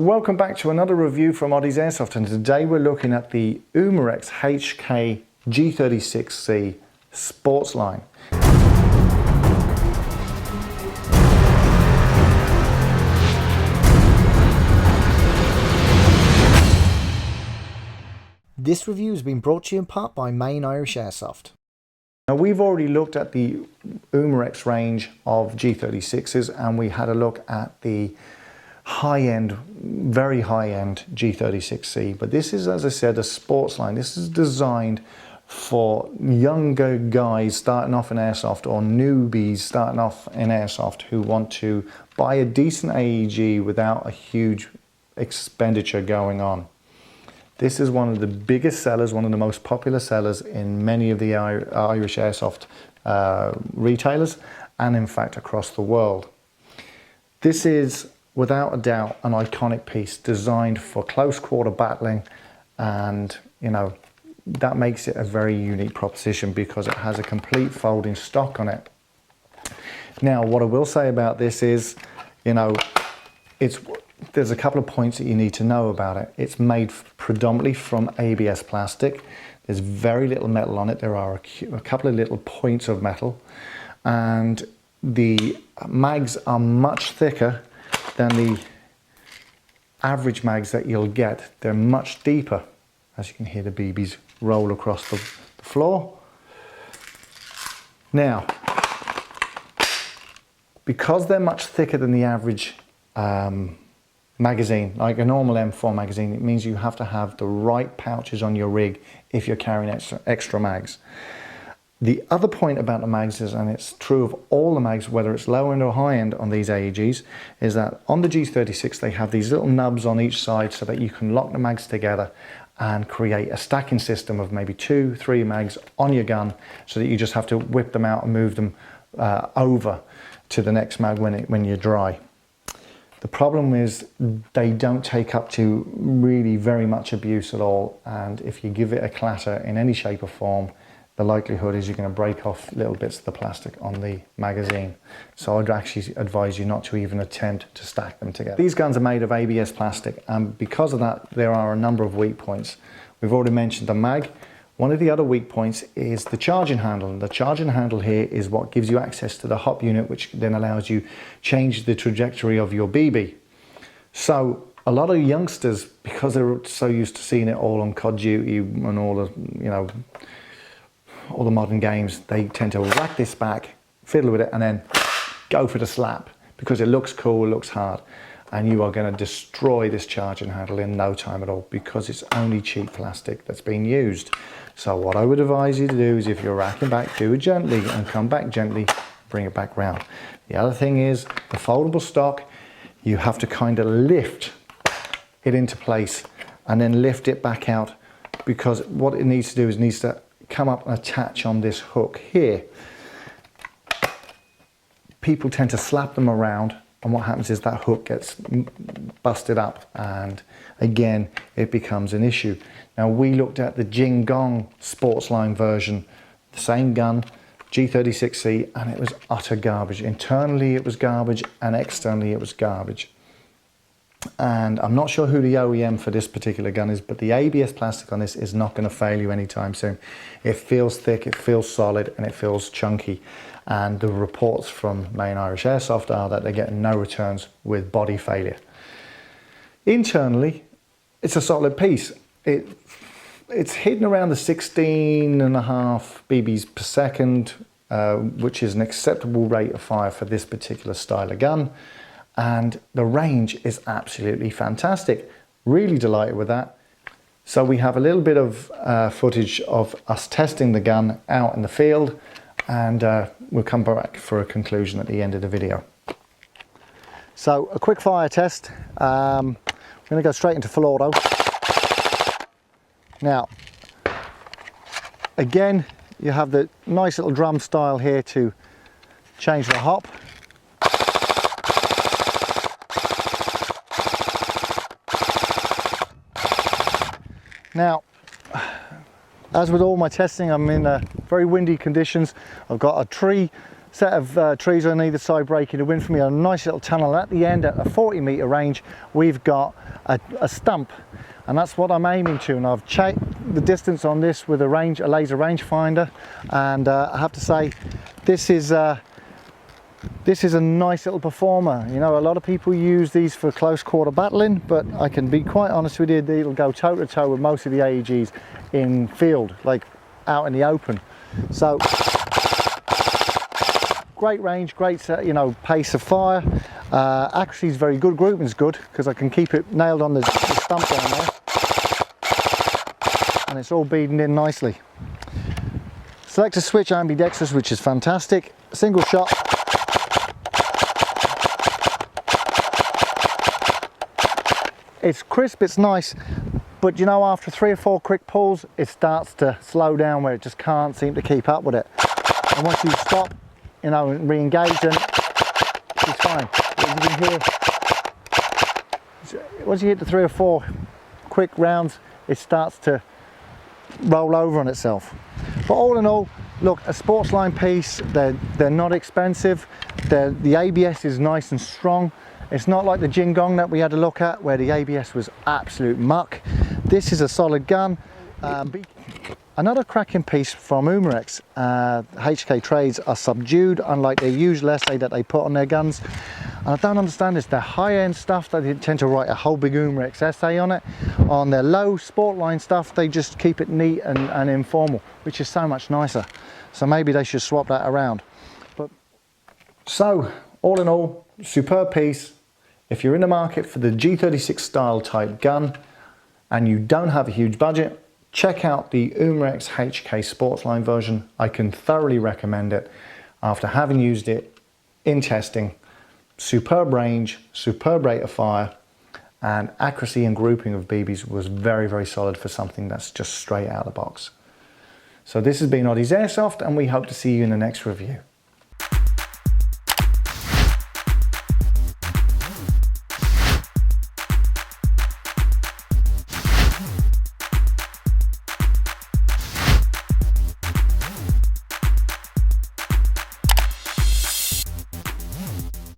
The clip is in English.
welcome back to another review from Oddie's Airsoft, and today we're looking at the Umarex HK G36c Sportline. This review has been brought to you in part by Main Irish Airsoft. Now, we've already looked at the Umarex range of G36s, and we had a look at the high-end, very high-end G36c, but this is, as I said, a sports line. This is designed for younger guys starting off in airsoft, or newbies starting off in airsoft, who want to buy a decent AEG without a huge expenditure going on. This is one of the biggest sellers, one of the most popular sellers in many of the Irish airsoft retailers, and in fact across the world. This is without a doubt an iconic piece designed for close quarter battling, and you know, that makes it a very unique proposition because it has a complete folding stock on it. Now, what I will say about this is, you know, there's a couple of points that you need to know about it. It's made predominantly from ABS plastic. There's very little metal on it. There are a couple of little points of metal, and the mags are much thicker than the average mags that you'll get. They're much deeper. As you can hear the BBs roll across the floor. Now, because they're much thicker than the average magazine, like a normal M4 magazine, it means you have to have the right pouches on your rig if you're carrying extra mags. The other point about the mags is, and it's true of all the mags, whether it's low end or high end on these AEGs, is that on the G36 they have these little nubs on each side so that you can lock the mags together and create a stacking system of maybe 2-3 mags on your gun, so that you just have to whip them out and move them over to the next mag when you're dry. The problem is they don't take up to really very much abuse at all, and if you give it a clatter in any shape or form, the likelihood is you're going to break off little bits of the plastic on the magazine. So I'd actually advise you not to even attempt to stack them together. These guns are made of ABS plastic, and because of that there are a number of weak points. We've already mentioned the mag. One of the other weak points is the charging handle. And the charging handle here is what gives you access to the hop unit, which then allows you change the trajectory of your BB. So a lot of youngsters, because they're so used to seeing it all on COD Duty and all the, you know, all the modern games, they tend to whack this back, fiddle with it, and then go for the slap because it looks cool, it looks hard, and you are going to destroy this charging handle in no time at all because it's only cheap plastic that's being used. So what I would advise you to do is, if you're racking back, do it gently and come back gently, bring it back round. The other thing is the foldable stock, you have to kind of lift it into place and then lift it back out, because what it needs to do is it needs to come up and attach on this hook here. People tend to slap them around, and what happens is that hook gets busted up, and again it becomes an issue. Now, we looked at the Jing Gong Sportsline version, the same gun, G36c, and it was utter garbage. Internally it was garbage, and externally it was garbage. And I'm not sure who the OEM for this particular gun is, but the ABS plastic on this is not going to fail you anytime soon. It feels thick, it feels solid, and it feels chunky. And the reports from Main Irish Airsoft are that they're getting no returns with body failure. Internally, it's a solid piece. It's hidden around the 16.5 BBs per second, which is an acceptable rate of fire for this particular style of gun. And the range is absolutely fantastic. Really delighted with that. So we have a little bit of footage of us testing the gun out in the field, and we'll come back for a conclusion at the end of the video. So a quick fire test. I'm going to go straight into full auto. Now, again, you have the nice little drum style here to change the hop. Now, as with all my testing, I'm in very windy conditions. I've got a tree set of trees on either side breaking the wind for me, a nice little tunnel. At the end, at a 40-meter range, we've got a stump, and that's what I'm aiming to. And I've checked the distance on this with a laser rangefinder, and I have to say, this is a nice little performer. You know, a lot of people use these for close quarter battling, but I can be quite honest with you, it'll go toe to toe with most of the AEGs in field, like out in the open. So great range, great pace of fire. Accuracy is very good, grouping is good because I can keep it nailed on the stump down there, and it's all beading in nicely. Selector switch ambidextrous, which is fantastic. Single shot. It's crisp, it's nice, but you know, after 3 or 4 quick pulls, it starts to slow down where it just can't seem to keep up with it. And once you stop, you know, and re-engage, then it's fine. As you can hear, once you hit the 3 or 4 quick rounds, it starts to roll over on itself. But all in all, look, a Sportline piece, they're not expensive. The ABS is nice and strong. It's not like the Jin Gong that we had a look at where the ABS was absolute muck. This is a solid gun. Another cracking piece from Umarex. HK trades are subdued, unlike their usual essay that they put on their guns. And I don't understand this. Their high-end stuff, they tend to write a whole big Umarex essay on it. On their low Sportline stuff, they just keep it neat and informal, which is so much nicer. So maybe they should swap that around. So, all in all, superb piece. If you're in the market for the G36 style type gun and you don't have a huge budget, check out the Umarex HK Sportline version. I can thoroughly recommend it after having used it in testing. Superb range, superb rate of fire, and accuracy and grouping of BBs was very, very solid for something that's just straight out of the box. So this has been Oddie's Airsoft, and we hope to see you in the next review.